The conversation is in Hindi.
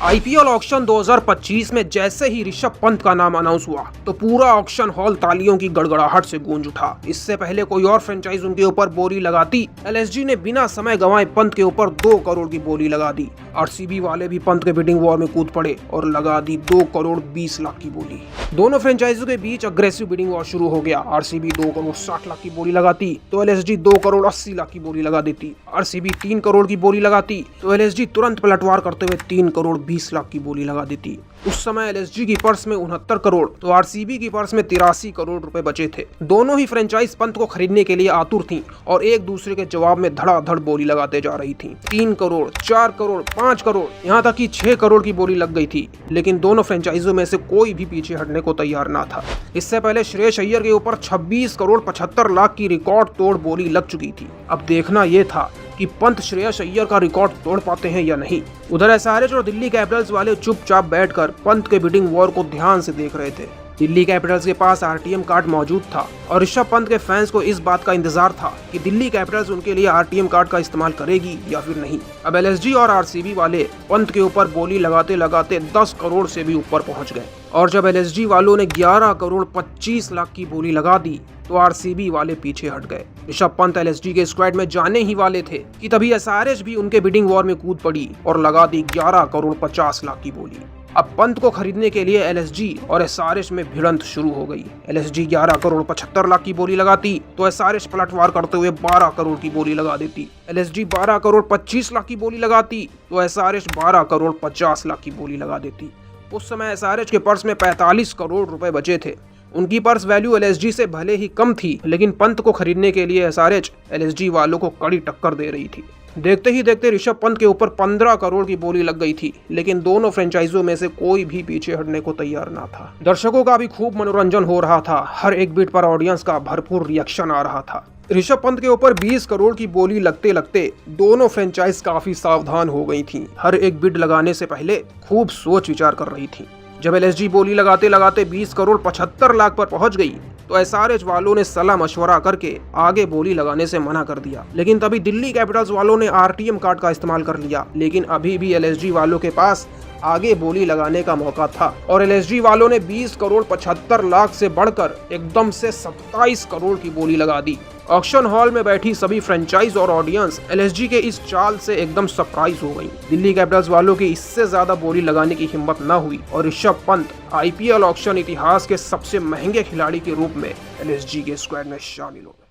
आईपीएल ऑक्शन 2025 में जैसे ही ऋषभ पंत का नाम अनाउंस हुआ तो पूरा ऑक्शन हॉल तालियों की गड़गड़ाहट से गूंज उठा। इससे पहले कोई और फ्रेंचाइज उनके ऊपर बोली लगाती, एलएसजी ने बिना समय गंवाए पंत के ऊपर 2 करोड़ की बोली लगा दी। आरसीबी वाले भी पंत के बिडिंग वॉर में कूद पड़े और लगा दी 2 करोड़ 20 लाख की बोली। दोनों फ्रेंचाइजों के बीच अग्रेसिव बिडिंग वॉर शुरू हो गया। आरसीबी 2 करोड़ 60 लाख की बोली लगाती तो एलएसजी 2 करोड़ 80 लाख की बोली लगा देती। आरसीबी 3 करोड़ की बोली लगाती तो एलएसजी तुरंत पलटवार करते हुए 3 करोड़ 20 लाख की बोली लगा देती। उस समय एलएसजी की पर्स में 69 करोड़ तो आरसीबी की पर्स में 83 करोड़ रुपए बचे थे। दोनों ही फ्रेंचाइज पंत को खरीदने के लिए आतुर थीं और एक दूसरे के जवाब में धड़ाधड़ बोली लगाते जा रही थीं। 3 करोड़, 4 करोड़, 5 करोड़, यहाँ तक कि 6 करोड़ की बोली लग गई थी, लेकिन दोनों फ्रेंचाइजों में से कोई भी पीछे हटने को तैयार ना था। इससे पहले श्रेयस अय्यर के ऊपर 26 करोड़ 75 लाख की रिकॉर्ड तोड़ बोली लग चुकी थी। अब देखना यह था कि पंत श्रेयस अय्यर का रिकॉर्ड तोड़ पाते हैं या नहीं। उधर एसआरएच और दिल्ली कैपिटल्स वाले चुपचाप बैठकर पंत के बिडिंग वॉर को ध्यान से देख रहे थे। दिल्ली कैपिटल्स के पास आरटीएम कार्ड मौजूद था और ऋषभ पंत के फैंस को इस बात का इंतजार था कि दिल्ली कैपिटल्स उनके लिए आरटीएम कार्ड का इस्तेमाल करेगी या फिर नहीं। अब एलएसजी और आरसीबी वाले पंत के ऊपर बोली लगाते लगाते 10 करोड़ से भी ऊपर पहुंच गए और जब एलएसजी वालों ने 11 करोड़ 25 लाख की बोली लगा दी तो आरसीबी वाले पीछे हट गए। ऋषभ पंत एलएसजी के स्क्वाड में जाने ही वाले थे कि तभी एसआरएच भी उनके बिडिंग वॉर में कूद पड़ी और लगा दी 11 करोड़ 50 लाख की बोली। अब पंत को खरीदने के लिए एलएसजी और एसआरएच में भिड़ंत शुरू हो गई। एलएसजी 11 करोड़ 75 लाख की बोली लगाती तो एसआरएच पलटवार करते हुए 12 करोड़ की बोली लगा देती। एलएसजी 12 करोड़ 25 लाख की बोली लगाती तो एसआरएच 12 करोड़ 50 लाख की बोली लगा देती। उस समय एसआरएच के पर्स में 45 करोड़ रुपए बचे थे। उनकी पर्स वैल्यू एलएसजी से भले ही कम थी, लेकिन पंत को खरीदने के लिए एसआरएच एलएसजी वालों को कड़ी टक्कर दे रही थी। देखते ही देखते ऋषभ पंत के ऊपर 15 करोड़ की बोली लग गई थी, लेकिन दोनों फ्रेंचाइजों में से कोई भी पीछे हटने को तैयार ना था। दर्शकों का भी खूब मनोरंजन हो रहा था। हर एक बिट पर ऑडियंस का भरपूर रिएक्शन आ रहा था। ऋषभ पंत के ऊपर 20 करोड़ की बोली लगते लगते दोनों फ्रेंचाइज काफी सावधान हो गई थी। हर एक बिड लगाने से पहले खूब सोच विचार कर रही थी। जब एलएसजी बोली लगाते लगाते 20 करोड़ 75 लाख पर पहुंच गई तो एसआरएच वालों ने सलाह मशवरा करके आगे बोली लगाने से मना कर दिया। लेकिन तभी दिल्ली कैपिटल्स वालों ने आरटीएम कार्ड का इस्तेमाल कर लिया। लेकिन अभी भी एलएसजी वालों के पास आगे बोली लगाने का मौका था और एलएसजी वालों ने 20 करोड़ 75 लाख से बढ़कर एकदम से 27 करोड़ की बोली लगा दी। ऑक्शन हॉल में बैठी सभी फ्रेंचाइज और ऑडियंस एलएसजी के इस चाल से एकदम सरप्राइज हो गई। दिल्ली कैपिटल्स वालों की इससे ज्यादा बोली लगाने की हिम्मत न हुई और ऋषभ पंत आईपीएल ऑक्शन इतिहास के सबसे महंगे खिलाड़ी के रूप में एलएसजी के स्क्वाड में शामिल हो गए।